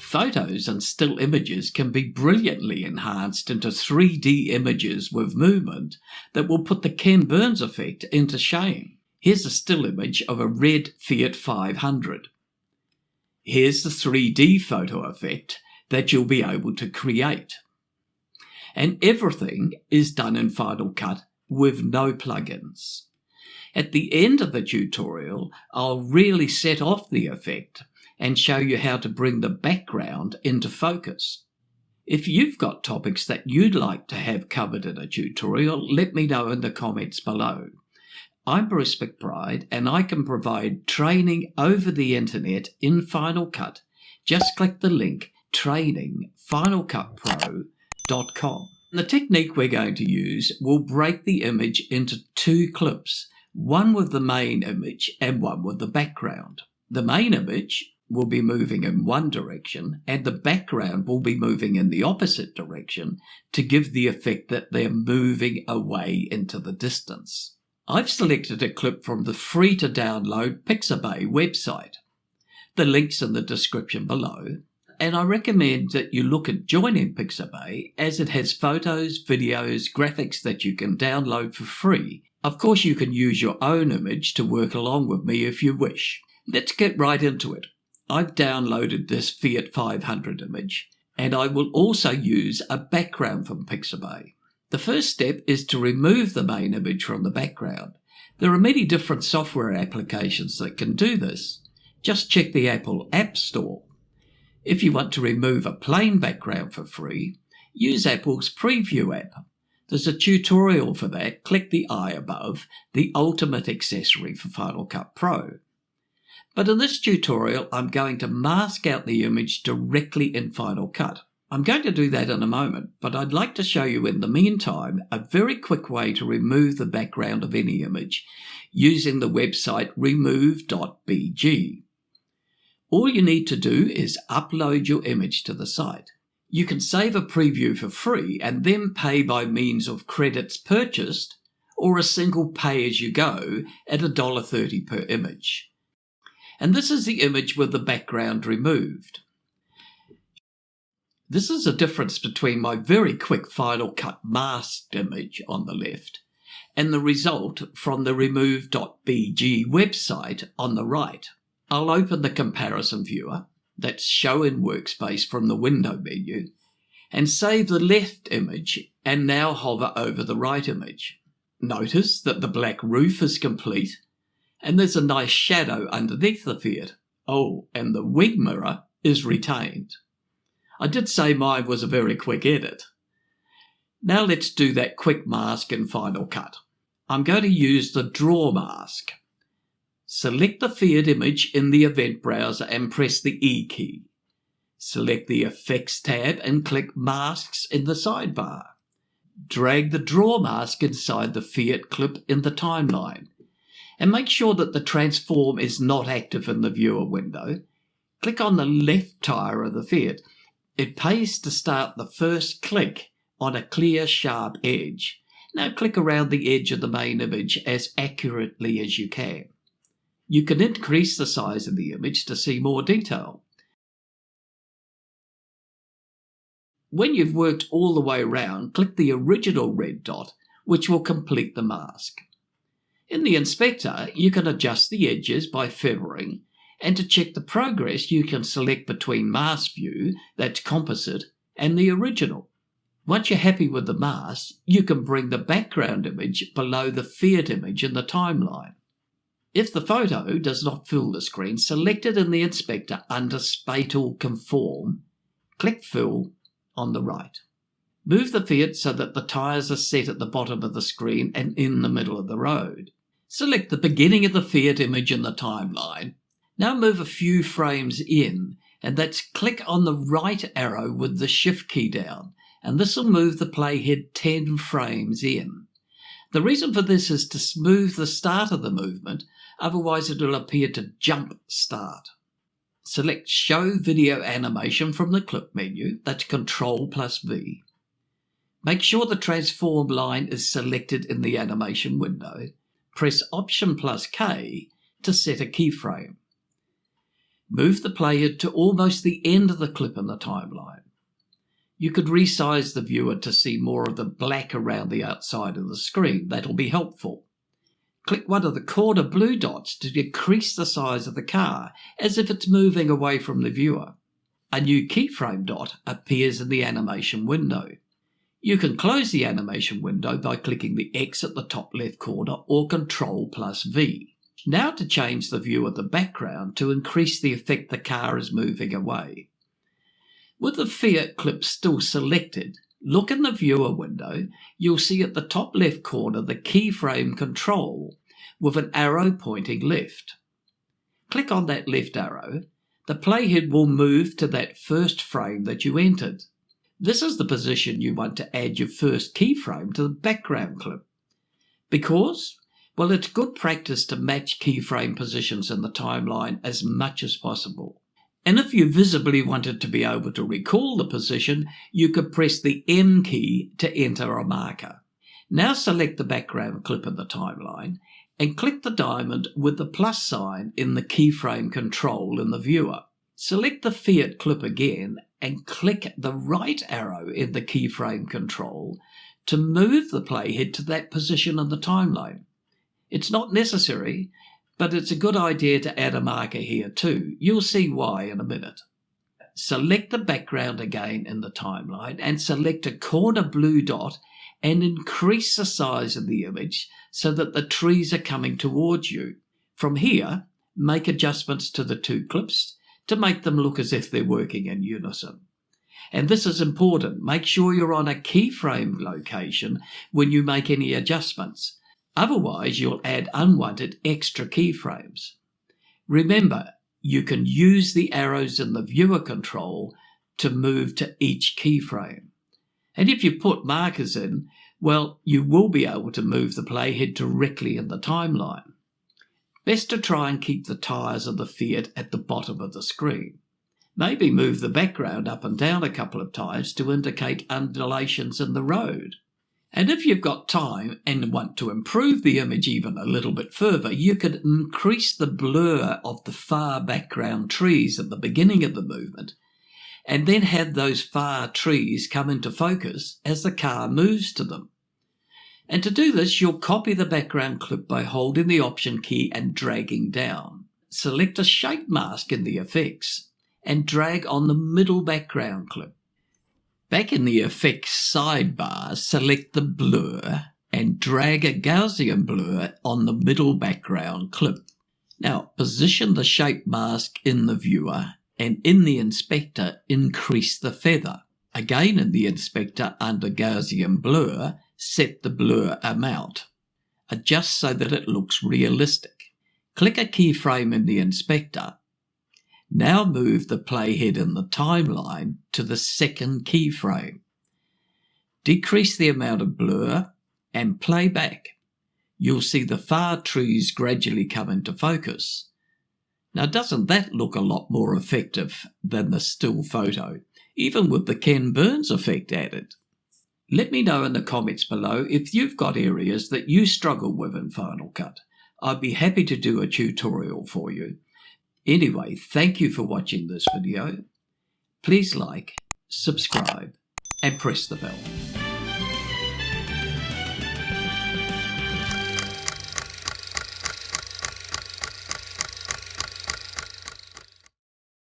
Photos and still images can be brilliantly enhanced into 3D images with movement that will put the Ken Burns effect into shame. Here's a still image of a red Fiat 500. Here's the 3D photo effect that you'll be able to create. And everything is done in Final Cut with no plugins. At the end of the tutorial, I'll really set off the effect and show you how to bring the background into focus. If you've got topics that you'd like to have covered in a tutorial, let me know in the comments below. I'm Bruce Macbryde and I can provide training over the internet in Final Cut. Just click the link trainingfinalcutpro.com. The technique we're going to use will break the image into two clips, one with the main image and one with the background. The main image will be moving in one direction and the background will be moving in the opposite direction to give the effect that they're moving away into the distance. I've selected a clip from the free to download Pixabay website. The link's in the description below, and I recommend that you look at joining Pixabay as it has photos, videos, graphics that you can download for free. Of course, you can use your own image to work along with me if you wish. Let's get right into it. I've downloaded this Fiat 500 image, and I will also use a background from Pixabay. The first step is to remove the main image from the background. There are many different software applications that can do this. Just check the Apple App Store. If you want to remove a plain background for free, use Apple's Preview app. There's a tutorial for that. Click the eye above, the ultimate accessory for Final Cut Pro. But in this tutorial, I'm going to mask out the image directly in Final Cut. I'm going to do that in a moment, but I'd like to show you in the meantime a very quick way to remove the background of any image using the website remove.bg. All you need to do is upload your image to the site. You can save a preview for free and then pay by means of credits purchased or a single pay-as-you-go at $1.30 per image. And this is the image with the background removed. This is the difference between my very quick Final Cut masked image on the left and the result from the remove.bg website on the right. I'll open the comparison viewer, that's Show in Workspace from the window menu, and save the left image and now hover over the right image. Notice that the black roof is complete and there's a nice shadow underneath the Fiat. Oh, and the wing mirror is retained. I did say mine was a very quick edit. Now let's do that quick mask in Final Cut. I'm going to use the Draw mask. Select the Fiat image in the event browser and press the E key. Select the Effects tab and click Masks in the sidebar. Drag the Draw mask inside the Fiat clip in the timeline. And make sure that the transform is not active in the viewer window. Click on the left tyre of the Fiat. It pays to start the first click on a clear, sharp edge. Now click around the edge of the main image as accurately as you can. You can increase the size of the image to see more detail. When you've worked all the way around, click the original red dot, which will complete the mask. In the inspector, you can adjust the edges by feathering, and to check the progress, you can select between Mask View, that's composite, and the original. Once you're happy with the mask, you can bring the background image below the Fiat image in the timeline. If the photo does not fill the screen, select it in the inspector under Spatial Conform. Click Fill on the right. Move the Fiat so that the tyres are set at the bottom of the screen and in the middle of the road. Select the beginning of the Fiat image in the timeline. Now move a few frames in, and that's click on the right arrow with the Shift key down, and this will move the playhead 10 frames in. The reason for this is to smooth the start of the movement, otherwise it will appear to jump start. Select Show Video Animation from the clip menu, that's Ctrl+V. Make sure the transform line is selected in the animation window. Press Option+K to set a keyframe. Move the playhead to almost the end of the clip in the timeline. You could resize the viewer to see more of the black around the outside of the screen. That'll be helpful. Click one of the corner blue dots to decrease the size of the car, as if it's moving away from the viewer. A new keyframe dot appears in the animation window. You can close the animation window by clicking the X at the top left corner or Ctrl+V. Now to change the view of the background to increase the effect the car is moving away. With the Fiat clip still selected, look in the viewer window. You'll see at the top left corner the keyframe control with an arrow pointing left. Click on that left arrow. The playhead will move to that first frame that you entered. This is the position you want to add your first keyframe to the background clip. Because, well, it's good practice to match keyframe positions in the timeline as much as possible. And if you visibly wanted to be able to recall the position, you could press the M key to enter a marker. Now select the background clip in the timeline and click the diamond with the plus sign in the keyframe control in the viewer. Select the Fiat clip again and click the right arrow in the keyframe control to move the playhead to that position in the timeline. It's not necessary, but it's a good idea to add a marker here too. You'll see why in a minute. Select the background again in the timeline and select a corner blue dot and increase the size of the image so that the trees are coming towards you. From here, make adjustments to the two clips to make them look as if they're working in unison. And this is important. Make sure you're on a keyframe location when you make any adjustments. Otherwise, you'll add unwanted extra keyframes. Remember, you can use the arrows in the viewer control to move to each keyframe. And if you put markers in, well, you will be able to move the playhead directly in the timeline. Best to try and keep the tyres of the Fiat at the bottom of the screen. Maybe move the background up and down a couple of times to indicate undulations in the road. And if you've got time and want to improve the image even a little bit further, you could increase the blur of the far background trees at the beginning of the movement, and then have those far trees come into focus as the car moves to them. And to do this, you'll copy the background clip by holding the Option key and dragging down. Select a shape mask in the effects and drag on the middle background clip. Back in the effects sidebar, select the blur and drag a Gaussian blur on the middle background clip. Now position the shape mask in the viewer and in the inspector increase the feather. Again in the inspector under Gaussian blur, set the blur amount. Adjust so that it looks realistic. Click a keyframe in the inspector. Now move the playhead in the timeline to the second keyframe. Decrease the amount of blur and play back. You'll see the far trees gradually come into focus. Now doesn't that look a lot more effective than the still photo, even with the Ken Burns effect added? Let me know in the comments below if you've got areas that you struggle with in Final Cut. I'd be happy to do a tutorial for you. Anyway, thank you for watching this video. Please like, subscribe, and press the bell.